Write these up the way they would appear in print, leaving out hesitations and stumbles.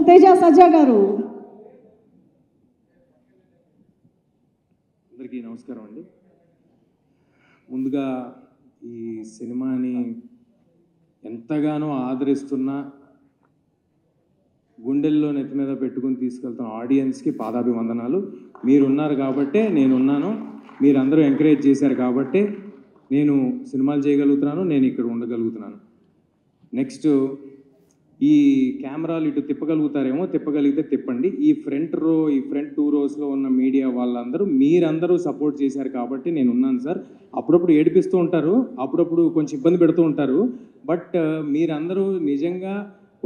తేజ సజ్జా గారు. అందరికీ నమస్కారం అండి. ముందుగా ఈ సినిమాని ఎంతగానో ఆదరిస్తున్న, గుండెల్లో నెత్తి మీద పెట్టుకుని తీసుకెళ్తున్న ఆడియన్స్కి పాదాభివందనాలు. మీరున్నారు కాబట్టే నేనున్నాను, మీరందరూ ఎంకరేజ్ చేశారు కాబట్టే నేను సినిమాలు చేయగలుగుతున్నాను, నేను ఇక్కడ ఉండగలుగుతున్నాను. నెక్స్ట్, ఈ కెమెరాలు ఇటు తిప్పగలుగుతారేమో, తిప్పగలిగితే తిప్పండి. ఈ ఫ్రంట్ 2 రోస్లో ఉన్న మీడియా వాళ్ళందరూ మీరందరూ సపోర్ట్ చేశారు కాబట్టి నేను ఉన్నాను సార్. అప్పుడప్పుడు ఏడిపిస్తూ ఉంటారు, అప్పుడప్పుడు కొంచెం ఇబ్బంది పెడుతూ ఉంటారు. బట్ మీరందరూ నిజంగా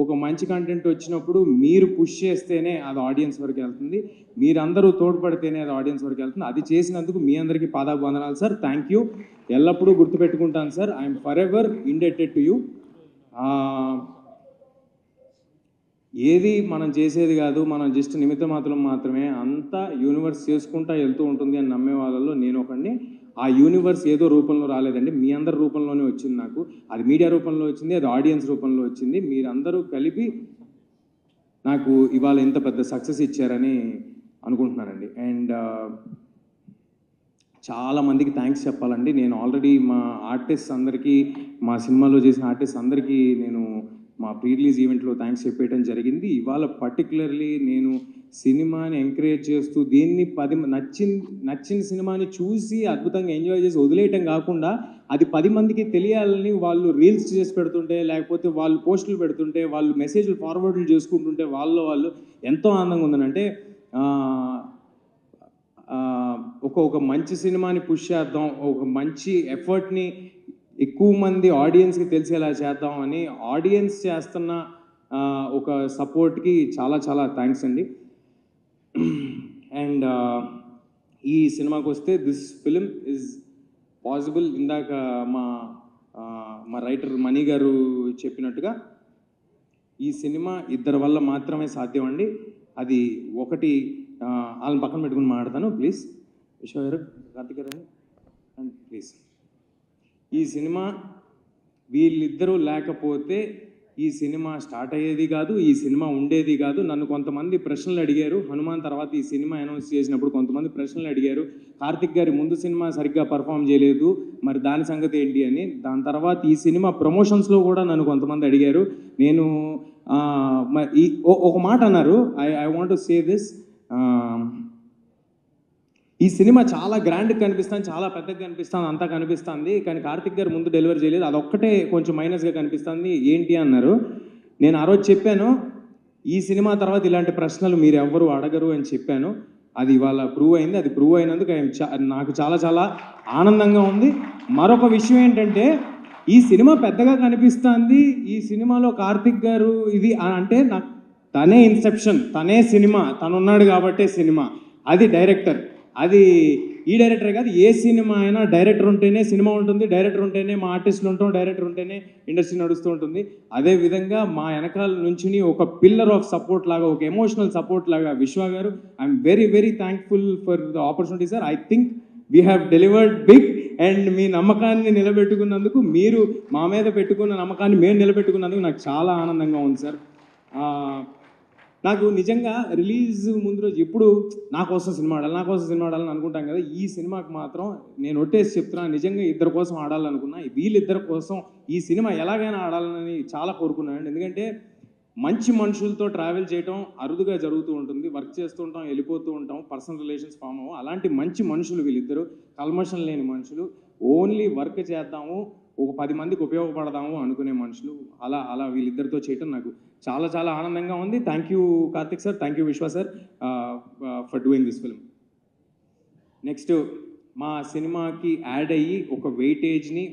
ఒక మంచి కంటెంట్ వచ్చినప్పుడు మీరు పుష్ చేస్తేనే అది ఆడియన్స్ వరకు వెళ్తుంది, మీరందరూ తోడ్పడితేనే అది ఆడియన్స్ వరకు వెళ్తుంది. అది చేసినందుకు మీ అందరికీ పాదాభివందనాలు సార్. Thank you. ఎల్లప్పుడూ గుర్తుపెట్టుకుంటాను sir. I'm forever indebted to you. ఏది మనం చేసేది కాదు, మనం జస్ట్ నిమిత్త మాత్రమే, అంతా యూనివర్స్ చేసుకుంటా వెళ్తూ ఉంటుంది అని నమ్మే వాళ్ళలో నేను ఒకడిని. ఆ యూనివర్స్ ఏదో రూపంలో రాలేదండి, మీ అందరి రూపంలోనే వచ్చింది నాకు. అది మీడియా రూపంలో వచ్చింది, అది ఆడియన్స్ రూపంలో వచ్చింది. మీరందరూ కలిపి నాకు ఇవాళ ఇంత పెద్ద సక్సెస్ ఇచ్చారని అనుకుంటున్నానండి. అండ్ చాలామందికి థ్యాంక్స్ చెప్పాలండి. నేను ఆల్రెడీ మా ఆర్టిస్ట్ అందరికీ, మా సినిమాలో చేసిన ఆర్టిస్ట్ అందరికీ నేను మా ప్రీ రిలీజ్ ఈవెంట్లో థ్యాంక్స్ చెప్పేయడం జరిగింది. ఇవాళ పర్టికులర్లీ నేను సినిమాని ఎంకరేజ్ చేస్తూ దీన్ని నచ్చిన సినిమాని చూసి అద్భుతంగా ఎంజాయ్ చేసి వదిలేయటం కాకుండా అది 10 మందికి తెలియాలని వాళ్ళు రీల్స్ చేసి పెడుతుంటే, లేకపోతే వాళ్ళు పోస్టులు పెడుతుంటే, వాళ్ళు మెసేజ్లు ఫార్వర్డ్లు చేసుకుంటుంటే వాళ్ళు ఎంతో ఆనందంగా ఉందనంటే, ఒక మంచి సినిమాని పుష్ చేద్దాం, ఒక మంచి ఎఫర్ట్ని ఎక్కువ మంది ఆడియన్స్కి తెలిసేలా చేద్దామని ఆడియన్స్ చేస్తున్న ఒక సపోర్ట్కి చాలా చాలా థ్యాంక్స్ అండి. అండ్ ఈ సినిమాకి వస్తే దిస్ ఫిలిం ఈజ్ పాసిబుల్. ఇందాక మా రైటర్ మణి గారు చెప్పినట్టుగా ఈ సినిమా ఇద్దరి వల్ల మాత్రమే సాధ్యం అండి. అది ఒకటి, వాళ్ళని పక్కన పెట్టుకుని మాట్లాడతాను ప్లీజ్. విశ్వ గారు, కార్తిక్ గారు అండ్ ప్లీజ్. ఈ సినిమా వీళ్ళిద్దరూ లేకపోతే ఈ సినిమా స్టార్ట్ అయ్యేది కాదు, ఈ సినిమా ఉండేది కాదు. నన్ను కొంతమంది ప్రశ్నలు అడిగారు, హనుమాన్ తర్వాత ఈ సినిమా అనౌన్స్ చేసినప్పుడు కొంతమంది ప్రశ్నలు అడిగారు. కార్తిక్ గారి ముందు సినిమా సరిగ్గా పర్ఫామ్ చేయలేదు, మరి దాని సంగతి ఏంటి అని. దాని తర్వాత ఈ సినిమా ప్రమోషన్స్లో కూడా నన్ను కొంతమంది అడిగారు. నేను ఒక మాట అన్నారు, I want to say this. ఈ సినిమా చాలా గ్రాండ్గా కనిపిస్తాను, చాలా పెద్దగా కనిపిస్తాను, అంతా కనిపిస్తుంది, కానీ కార్తిక్ గారు ముందు డెలివరీ చేయలేదు, అదొక్కటే కొంచెం మైనస్గా కనిపిస్తుంది ఏంటి అన్నారు. నేను ఆ రోజు చెప్పాను, ఈ సినిమా తర్వాత ఇలాంటి ప్రశ్నలు మీరు ఎవ్వరూ అడగరు అని చెప్పాను. అది ఇవాళ ప్రూవ్ అయింది. అది ప్రూవ్ అయినందుకు నాకు చాలా చాలా ఆనందంగా ఉంది. మరొక విషయం ఏంటంటే, ఈ సినిమా పెద్దగా కనిపిస్తుంది, ఈ సినిమాలో కార్తిక్ గారు ఇది అంటే నాకు తనే ఇన్సెప్షన్, తనే సినిమా, తనున్నాడు కాబట్టే సినిమా. అది డైరెక్టర్, అది ఈ డైరెక్టర్ కాదు, ఏ సినిమా అయినా డైరెక్టర్ ఉంటేనే సినిమా ఉంటుంది, డైరెక్టర్ ఉంటేనే మా ఆర్టిస్టులు ఉంటాం, డైరెక్టర్ ఉంటేనే ఇండస్ట్రీ నడుస్తూ ఉంటుంది. అదేవిధంగా మా వెనకాల నుంచి ఒక పిల్లర్ ఆఫ్ సపోర్ట్ లాగా, ఒక ఎమోషనల్ సపోర్ట్ లాగా Vishwa garu, I'm very very thankful for the opportunity sir. I think we have delivered big. And మీ నమ్మకాన్ని నిలబెట్టుకున్నందుకు, మీరు మా మీద పెట్టుకున్న నమ్మకాన్ని మేము నిలబెట్టుకున్నందుకు నాకు చాలా ఆనందంగా ఉంది సార్. నాకు నిజంగా రిలీజ్ ముందు రోజు ఎప్పుడు నా కోసం సినిమా ఆడాలని అనుకుంటాం కదా. ఈ సినిమాకి మాత్రం నేను ఒట్టేసి చెప్తున్నా, నిజంగా ఇద్దరి కోసం ఆడాలనుకున్నా. వీళ్ళిద్దరి కోసం ఈ సినిమా ఎలాగైనా ఆడాలని చాలా కోరుకున్నాను. ఎందుకంటే మంచి మనుషులతో ట్రావెల్ చేయటం అరుదుగా జరుగుతూ ఉంటుంది. వర్క్ చేస్తూ ఉంటాం, వెళ్ళిపోతూ ఉంటాం, పర్సనల్ రిలేషన్స్ ఫామ్ అవ్వం. అలాంటి మంచి మనుషులు వీళ్ళిద్దరు, కల్మషం లేని మనుషులు, ఓన్లీ వర్క్ చేద్దాము, ఒక 10 మందికి ఉపయోగపడదాము అనుకునే మనుషులు. అలా వీళ్ళిద్దరితో చేయటం నాకు చాలా చాలా ఆనందంగా ఉంది. Thank you Karthik sir, thank you Vishwa sir for doing this film. Next, మా సినిమాకి యాడ్ అయ్యి ఒక వెయిటేజ్ని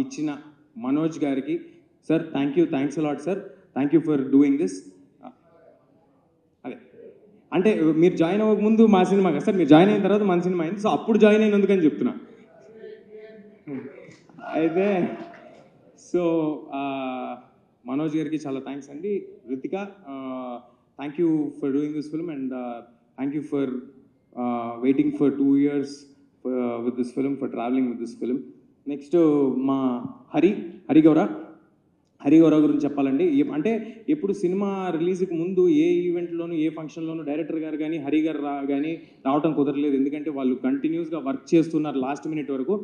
ఇచ్చిన మనోజ్ గారికి sir, thanks a lot sir, thank you for doing this. అదే అంటే మీరు జాయిన్ అవ్వక ముందు మా సినిమా కదా సార్, మీరు జాయిన్ అయిన తర్వాత మన సినిమా అయింది, సో అప్పుడు జాయిన్ అయినందుకని చెప్తున్నా. అయితే సో మనోజ్ గారికి చాలా థ్యాంక్స్ అండి. Ritika, thank you for doing this film and thank you for waiting for 2 years with this film, for travelling with this film. Next మా హరి గౌర, హరిగౌరవ్ గురించి చెప్పాలండి. అంటే ఎప్పుడు సినిమా రిలీజ్‌కి ముందు ఏ ఈవెంట్‌లోనూ, ఏ ఫంక్షన్‌లోనూ డైరెక్టర్ గారు గానీ, హరి గారు గానీ రావటం కుదరలేదు. ఎందుకంటే వాళ్ళు కంటిన్యూస్‌గా వర్క్ చేస్తున్నారు లాస్ట్ మినిట్ వరకు.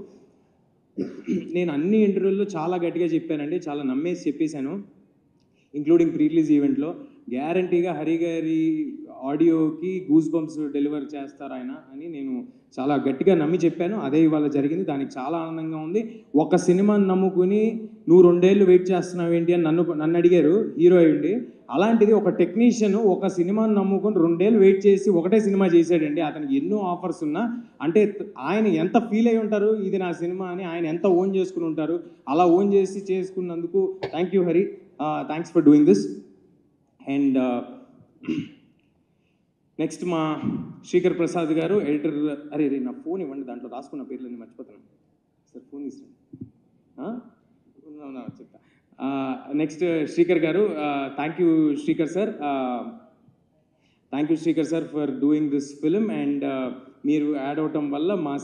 నేను అన్ని ఇంటర్వ్యూల్లో చాలా గట్టిగా చెప్పానండి. చాలా నమ్మేసి చెప్పేశాను. ఇంక్లూడింగ్ ప్రీ రిలీజ్ ఈవెంట్లో గ్యారంటీగా హరి గారి ఆడియోకి గూస్ బంప్స్ డెలివర్ చేస్తారు ఆయన అని నేను చాలా గట్టిగా నమ్మి చెప్పాను. అదే ఇవాళ జరిగింది. దానికి చాలా ఆనందంగా ఉంది. ఒక సినిమాని నమ్ముకుని నువ్వు 2 ఏళ్ళు వెయిట్ చేస్తున్నావు ఏంటి అని నన్ను అడిగారు హీరో అయ్యుండి. అలాంటిది ఒక టెక్నీషియన్ ఒక సినిమాని నమ్ముకొని 2 ఏళ్ళు వెయిట్ చేసి ఒకటే సినిమా చేశాడండి. అతనికి ఎన్నో ఆఫర్స్ ఉన్నా అంటే ఆయన ఎంత ఫీల్ అయి ఉంటారు ఇది నా సినిమా అని ఆయన ఎంత ఓన్ చేసుకుని ఉంటారు. అలా ఓన్ చేసి చేసుకున్నందుకు thank you Hari. Thanks for doing this. And next మా శ్రీకర్ ప్రసాద్ గారు ఎడిటర్. అరే నా ఫోన్ ఇవ్వండి, దాంట్లో రాసుకున్న పేర్లన్నీ మర్చిపోతాను సార్. ఫోన్ ఇస్తాను చెప్తా. నెక్స్ట్ శ్రీకర్ గారు. Thank you Srikar sir. Thank you Srikar sir for doing this film. And మీరు యాడ్ అవటం వల్ల మా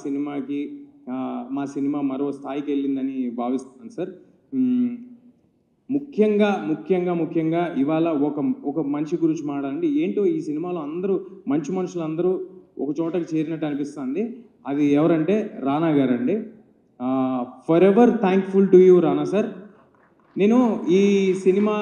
సినిమా మరో స్థాయికి వెళ్ళిందని భావిస్తున్నాను సార్. ముఖ్యంగా ఇవాళ ఒక మనిషి గురించి మాట్లాడండి. ఏంటో ఈ సినిమాలో అందరూ మంచి మనుషులు అందరూ ఒక చోటకి చేరినట్టు అనిపిస్తుంది. అది ఎవరంటే రానా గారండి. For ever thankful to you Rana sir. నేను ఈ సినిమా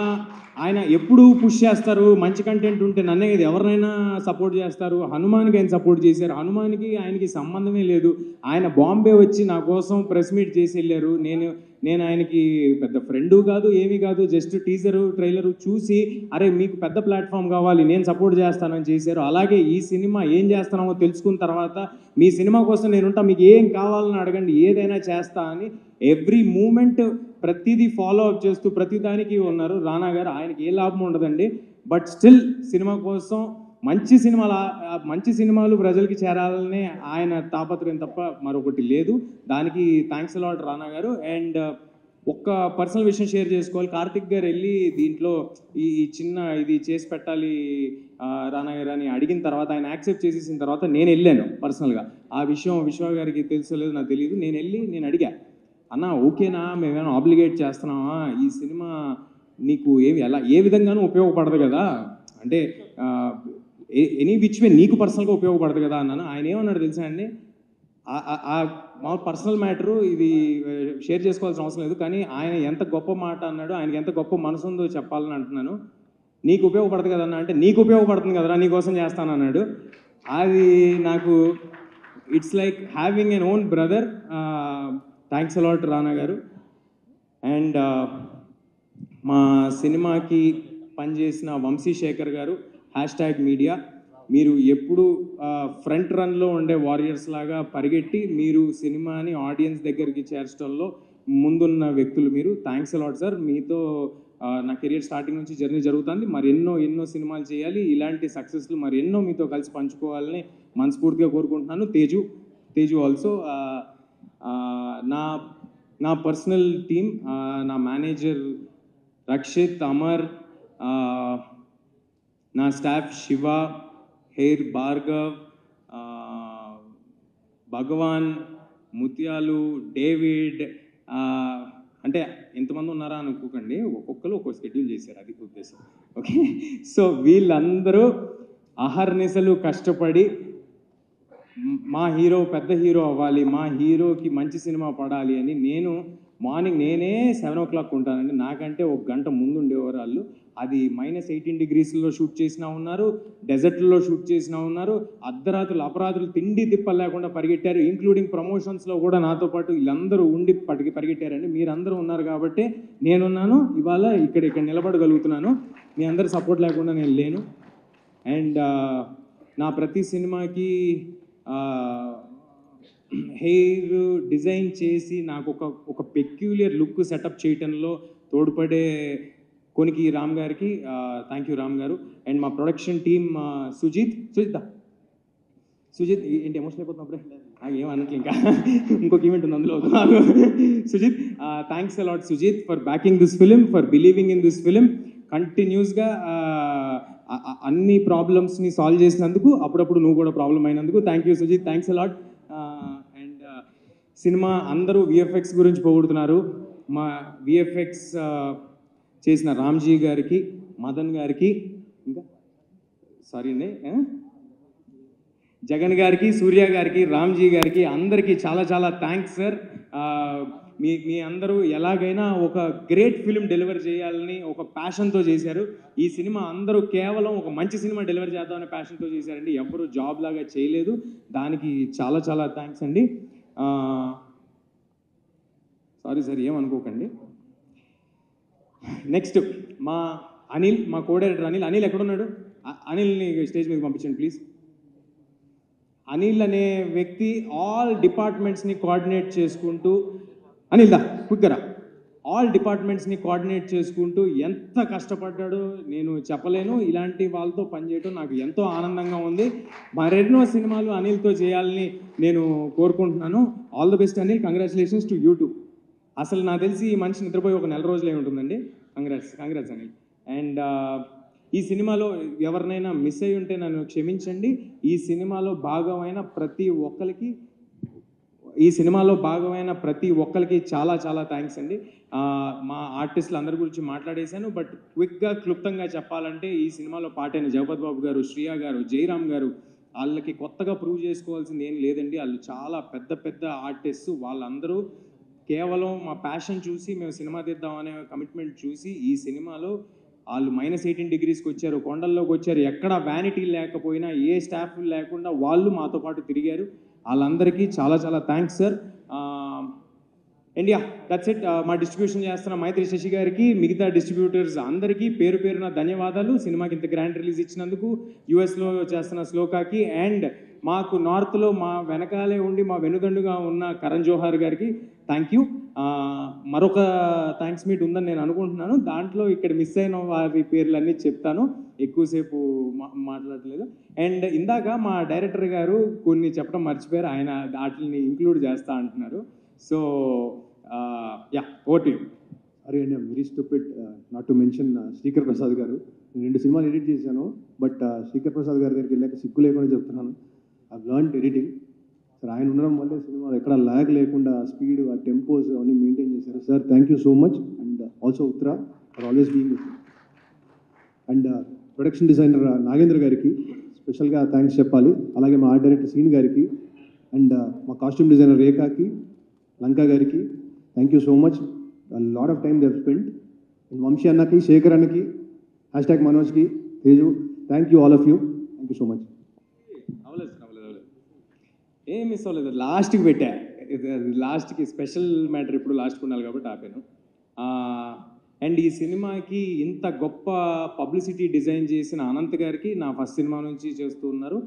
ఆయన ఎప్పుడు పుష్ చేస్తారు, మంచి కంటెంట్ ఉంటే నన్నే కదా ఎవరినైనా సపోర్ట్ చేస్తారు. హనుమాన్కి ఆయన సపోర్ట్ చేశారు. హనుమాన్కి ఆయనకి సంబంధమే లేదు. ఆయన బాంబే వచ్చి నా కోసం ప్రెస్ మీట్ చేసి వెళ్ళారు. నేను ఆయనకి పెద్ద ఫ్రెండు కాదు, ఏమీ కాదు, జస్ట్ టీజరు ట్రైలరు చూసి అరే మీకు పెద్ద ప్లాట్ఫామ్ కావాలి, నేను సపోర్ట్ చేస్తానని చేశారు. అలాగే ఈ సినిమా ఏం చేస్తున్నామో తెలుసుకున్న తర్వాత మీ సినిమా కోసం నేనుంటా, మీకు ఏం కావాలని అడగండి, ఏదైనా చేస్తా అని ఎవ్రీ మూమెంట్ ప్రతిదీ ఫాలో అప్ చేస్తూ ప్రతిదానికి ఉన్నారు రానా గారు. ఆయనకి ఏ లాభం ఉండదండి. బట్ స్టిల్ సినిమా కోసం మంచి సినిమాలు ప్రజలకి చేరాలనే ఆయన తాపత్రయం తప్ప మరొకటి లేదు. దానికి thanks a lot Rana garu. And ఒక్క పర్సనల్ విషయం షేర్ చేసుకోవాలి. కార్తిక్ గారు వెళ్ళి దీంట్లో ఈ చిన్న ఇది చేసి పెట్టాలి రానా గారు అని అడిగిన తర్వాత ఆయన యాక్సెప్ట్ చేసేసిన తర్వాత నేను వెళ్ళాను పర్సనల్గా. ఆ విషయం విశ్వ గారికి తెలుసలేదు నాకు తెలియదు. నేను అడిగా, అన్న ఓకేనా, మేమేమైనా ఆబ్లిగేట్ చేస్తున్నామా, ఈ సినిమా నీకు ఏ విధంగానూ ఉపయోగపడదు కదా, అంటే ఎనీ విచ్ వే నీకు పర్సనల్గా ఉపయోగపడదు కదా అన్నాను. ఆయన ఏమన్నాడు తెలుసా అండి, మా పర్సనల్ మ్యాటరు ఇది షేర్ చేసుకోవాల్సిన అవసరం లేదు, కానీ ఆయన ఎంత గొప్ప మాట అన్నాడు, ఆయనకి ఎంత గొప్ప మనసు ఉందో చెప్పాలని అంటున్నాను. నీకు ఉపయోగపడదు కదన్నా అంటే నీకు ఉపయోగపడుతుంది కదరా, నీకోసం చేస్తానన్నాడు. అది నాకు it's like having an own brother. Thanks a lot Rana garu. And మా సినిమాకి పనిచేసిన వంశీశేఖర్ గారు #మీడియా. మీరు ఎప్పుడు ఫ్రంట్ రన్లో ఉండే వారియర్స్ లాగా పరిగెట్టి మీరు సినిమాని ఆడియన్స్ దగ్గరికి చేర్చడంలో ముందున్న వ్యక్తులు మీరు. Thanks a lot sir. మీతో నా కెరియర్ స్టార్టింగ్ నుంచి జర్నీ జరుగుతుంది. మరి ఎన్నో సినిమాలు చేయాలి, ఇలాంటి సక్సెస్లు మరి ఎన్నో మీతో కలిసి పంచుకోవాలని మనస్ఫూర్తిగా కోరుకుంటున్నాను. తేజు ఆల్సో. నా పర్సనల్ టీమ్, నా మేనేజర్ రక్షిత్, అమర్, నా స్టాఫ్ శివ, హెయిర్ భార్గవ్, భగవాన్, ముత్యాలు, డేవిడ్, అంటే ఎంతమంది ఉన్నారా అనుకోకండి, ఒక్కొక్కరు ఒక్కొక్క షెడ్యూల్ చేశారు, అది ఉద్దేశం. ఓకే, సో వీళ్ళందరూ అహర్నిశలు కష్టపడి మా హీరో పెద్ద హీరో అవ్వాలి, మా హీరోకి మంచి సినిమా పడాలి అని మార్నింగ్ నేనే 7 o'clock ఉంటానండి. నాకంటే ఒక గంట ముందు ఉండేవారు వాళ్ళు. అది -18 degreesలో షూట్ చేసినా ఉన్నారు, డెజర్ట్లో షూట్ చేసినా ఉన్నారు, అపరాత్రులు తిండి తిప్పలు లేకుండా పరిగెట్టారు. ఇంక్లూడింగ్ ప్రమోషన్స్లో కూడా నాతో పాటు వీళ్ళందరూ ఉండి పరిగెట్టారండి. మీరందరూ ఉన్నారు కాబట్టి నేనున్నాను, ఇవాళ ఇక్కడ నిలబడగలుగుతున్నాను. మీ అందరి సపోర్ట్ లేకుండా నేను లేను. అండ్ నా ప్రతి సినిమాకి హెయిర్ డిజైన్ చేసి నాకు ఒక పెక్యులియర్ లుక్ సెటప్ చేయటంలో తోడ్పడే కొనికి రామ్ గారికి థ్యాంక్ యూ రామ్ గారు. అండ్ మా ప్రొడక్షన్ టీమ్ సుజిత్ ఏంటి ఎమోషనల్ అయిపోతున్నప్పుడే ఏమన్నట్లు ఇంకా ఇంకొక ఈవెంట్ ఉంది అందులో. Sujith, thanks a lot Sujith for backing this film, for believing in this film. కంటిన్యూస్గా అన్ని ప్రాబ్లమ్స్ని సాల్వ్ చేసినందుకు, అప్పుడప్పుడు నువ్వు కూడా ప్రాబ్లం అయినందుకు thank you Sujith, thanks a lot. And cinema అందరూ విఎఫ్ఎక్స్ గురించి పొగుడుతున్నారు. మా విఎఫ్ఎక్స్ చేసిన రామ్జీ గారికి, మదన్ గారికి, ఇంకా సారీ అండి, జగన్ గారికి, సూర్య గారికి, రామ్జీ గారికి అందరికీ చాలా చాలా థ్యాంక్స్ సార్. మీ అందరూ ఎలాగైనా ఒక గ్రేట్ ఫిలిం డెలివర్ చేయాలని ఒక ప్యాషన్తో చేశారు. ఈ సినిమా అందరూ కేవలం ఒక మంచి సినిమా డెలివర్ చేద్దామనే ప్యాషన్తో చేశారండి. ఎవరు జాబ్ లాగా చేయలేదు. దానికి చాలా చాలా థ్యాంక్స్ అండి. సారీ సార్, ఏమనుకోకండి. నెక్స్ట్ మా అనిల్, మా కోడైరెక్టర్ అనిల్. అనిల్ ఎక్కడున్నాడు? అనిల్ని స్టేజ్ మీద పంపించండి ప్లీజ్. అనిల్ అనే వ్యక్తి ఆల్ డిపార్ట్మెంట్స్ని కోఆర్డినేట్ చేసుకుంటూ, అనిల్ దా క్విక్కరా, ఆల్ డిపార్ట్మెంట్స్ని కోఆర్డినేట్ చేసుకుంటూ ఎంత కష్టపడ్డాడో నేను చెప్పలేను. ఇలాంటి వాళ్ళతో పనిచేయడం నాకు ఎంతో ఆనందంగా ఉంది. మరెన్నో సినిమాలు అనిల్తో చేయాలని నేను కోరుకుంటున్నాను. All the best Anil, congratulations to YouTube. అసలు నాకు తెలిసి ఈ మనిషి నిద్రపోయి ఒక నెల రోజులే ఉంటుందండి. కంగ్రాట్స్ అనిల్. అండ్ ఈ సినిమాలో ఎవరినైనా మిస్ అయ్యి ఉంటే నన్ను క్షమించండి. ఈ సినిమాలో భాగమైన ప్రతి ఒక్కరికి చాలా చాలా థ్యాంక్స్ అండి. మా ఆర్టిస్టులు అందరి గురించి మాట్లాడేశాను. బట్ క్విక్గా క్లుప్తంగా చెప్పాలంటే ఈ సినిమాలో పాటైన జగపతి బాబు గారు, శ్రియా గారు, జయరామ్ గారు, వాళ్ళకి కొత్తగా ప్రూవ్ చేసుకోవాల్సింది ఏం లేదండి. వాళ్ళు చాలా పెద్ద పెద్ద ఆర్టిస్టు. వాళ్ళందరూ కేవలం మా ప్యాషన్ చూసి మేము సినిమా తీద్దామనే కమిట్మెంట్ చూసి ఈ సినిమాలో వాళ్ళు -18 degreesకి వచ్చారు, కొండల్లోకి వచ్చారు. ఎక్కడ వ్యానిటీ లేకపోయినా, ఏ స్టాఫ్ లేకుండా వాళ్ళు మాతో పాటు తిరిగారు. వాళ్ళందరికీ చాలా చాలా thanks sir. India that's it. మా డిస్ట్రిబ్యూషన్ చేస్తున్న మైత్రి శశి గారికి, మిగతా డిస్ట్రిబ్యూటర్స్ అందరికీ పేరు పేరున ధన్యవాదాలు. సినిమాకి ఇంత గ్రాండ్ రిలీజ్ ఇచ్చినందుకు. యూఎస్లో చేస్తున్న శ్లోకాకి, అండ్ మాకు నార్త్లో మా వెనకాలే ఉండి మా వెనుదండుగా ఉన్న కరణ్ జోహార్ గారికి థ్యాంక్ యూ. మరొక థ్యాంక్స్ మీట్ ఉందని నేను అనుకుంటున్నాను. దాంట్లో ఇక్కడ మిస్ అయిన వారి పేర్లన్నీ చెప్తాను, ఎక్కువసేపు మాట్లాడలేదు. అండ్ ఇందాక మా డైరెక్టర్ గారు కొన్ని చెప్పడం మర్చిపోయారు. ఆయన వాటిని ఇంక్లూడ్ చేస్తా అంటున్నారు. So yeah, over to you. అరే అండి, very stupid not to mention Srikar Prasad గారు. నేను 2 సినిమాలు ఎడిట్ చేశాను. బట్ శ్రీకర్ ప్రసాద్ గారి దగ్గరికి వెళ్ళాక సిగ్గు లేకుండా చెప్తున్నాను, ఐ లర్న్డ్ ఎడిటింగ్. సార్ ఆయన ఉండడం వల్లే సినిమాలో ఎక్కడ ల్యాగ్ లేకుండా స్పీడ్, ఆ టెంపోస్ అవన్నీ మెయింటైన్ చేశారు. Sir thank you so much. And also Uttara for always being. And production designer Nagendra గారికి స్పెషల్గా థ్యాంక్స్ చెప్పాలి. అలాగే మా ఆర్ట్ డైరెక్టర్ సీన్ గారికి, అండ్ మా కాస్ట్యూమ్ డిజైనర్ రేఖాకి, లంకా గారికి thank you so much. Lot of time they have spend. And Vamshi అన్నకి, శేఖర్ అన్నకి, #మనోజ్కి, Teju, thank you all of you. Thank you so much. అవ్వలేదు ఏం మిస్ అవ్వలేదు. లాస్ట్కి పెట్టా, లాస్ట్కి స్పెషల్ మ్యాటర్ ఇప్పుడు లాస్ట్కి ఉండాలి కాబట్టి ఆపాను. అండ్ ఈ సినిమాకి ఇంత గొప్ప పబ్లిసిటీ డిజైన్ చేసిన అనంత్ గారికి, నా ఫస్ట్ సినిమా నుంచి చేస్తూ ఉన్నారు,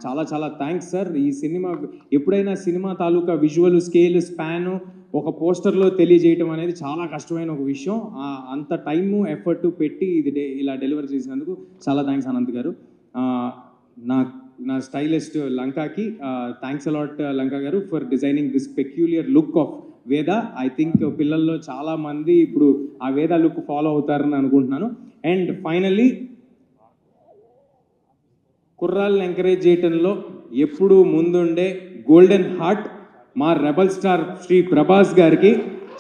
చాలా చాలా థ్యాంక్స్ సార్. ఈ సినిమా ఎప్పుడైనా సినిమా తాలూకా విజువల్ స్కేల్, స్పాను ఒక పోస్టర్లో తెలియజేయటం అనేది చాలా కష్టమైన ఒక విషయం. అంత టైము, ఎఫర్ట్ పెట్టి ఇది ఇలా డెలివర్ చేసినందుకు చాలా థ్యాంక్స్ అనంత్ గారు. నా స్టైలిస్ట్ లంకాకి థ్యాంక్స్ అలాట్ లంకా గారు for designing this peculiar look of వేద. ఐ థింక్ పిల్లల్లో చాలామంది ఇప్పుడు ఆ వేద లుక్ ఫాలో అవుతారని అనుకుంటున్నాను. అండ్ ఫైనల్లీ కుర్రాళ్ళని ఎంకరేజ్ చేయటంలో ఎప్పుడు ముందుండే గోల్డెన్ హార్ట్ మా రెబల్ స్టార్ శ్రీ ప్రభాస్ గారికి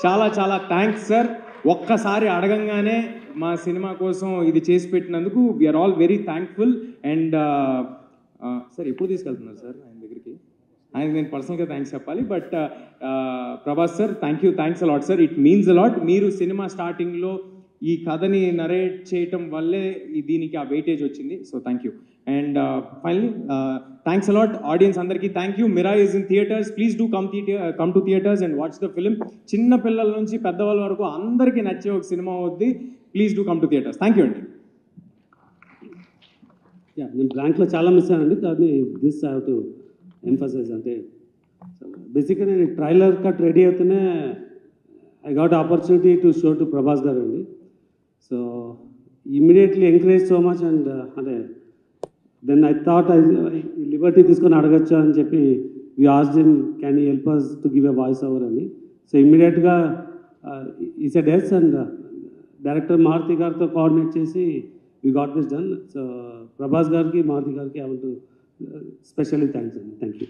చాలా చాలా థ్యాంక్స్ సార్. ఒక్కసారి అడగంగానే మా సినిమా కోసం ఇది చేసి పెట్టినందుకు we are all very thankful. And sir ఎప్పుడు తీసుకెళ్తున్నారు సార్ ఆయన దగ్గరికి? ఆయనకి నేను పర్సనల్గా థ్యాంక్స్ చెప్పాలి. But Prabhas sir thanks a lot sir. It means a lot. మీరు సినిమా స్టార్టింగ్లో ఈ కథని నరేట్ చేయటం వల్లే దీనికి ఆ వెయిటేజ్ వచ్చింది. So thank you. And finally thanks a lot audience అందరికీ. Thank you. Mirai is in theatres. Please do come to theatres and watch the film. చిన్న పిల్లల నుంచి పెద్దవాళ్ళ వరకు అందరికీ నచ్చే ఒక సినిమా అవుద్ది. Please do come to theatres. Thank you అండి. నేను బ్లాంక్లో చాలా మిస్ అయ్యానండి. కానీ this I have to emphasise. అంటే బేసిక్గా నేను ట్రైలర్ కట్ రెడీ అవుతూనే I got opportunity to show to Prabhas గారు అండి. So immediately encourage so much. And అంటే దెన్ ఐ థాట్ లిబర్టీ తీసుకొని అడగచ్చా అని చెప్పి we asked him can you help us to give a voice over అని. So ఇమ్మీడియట్గా ఈ said yes. And director Maruthi గారితో కోఆర్డినేట్ చేసి we got this done. So Prabhas garki, Maruti garki, I want to specially thanks. Thank you.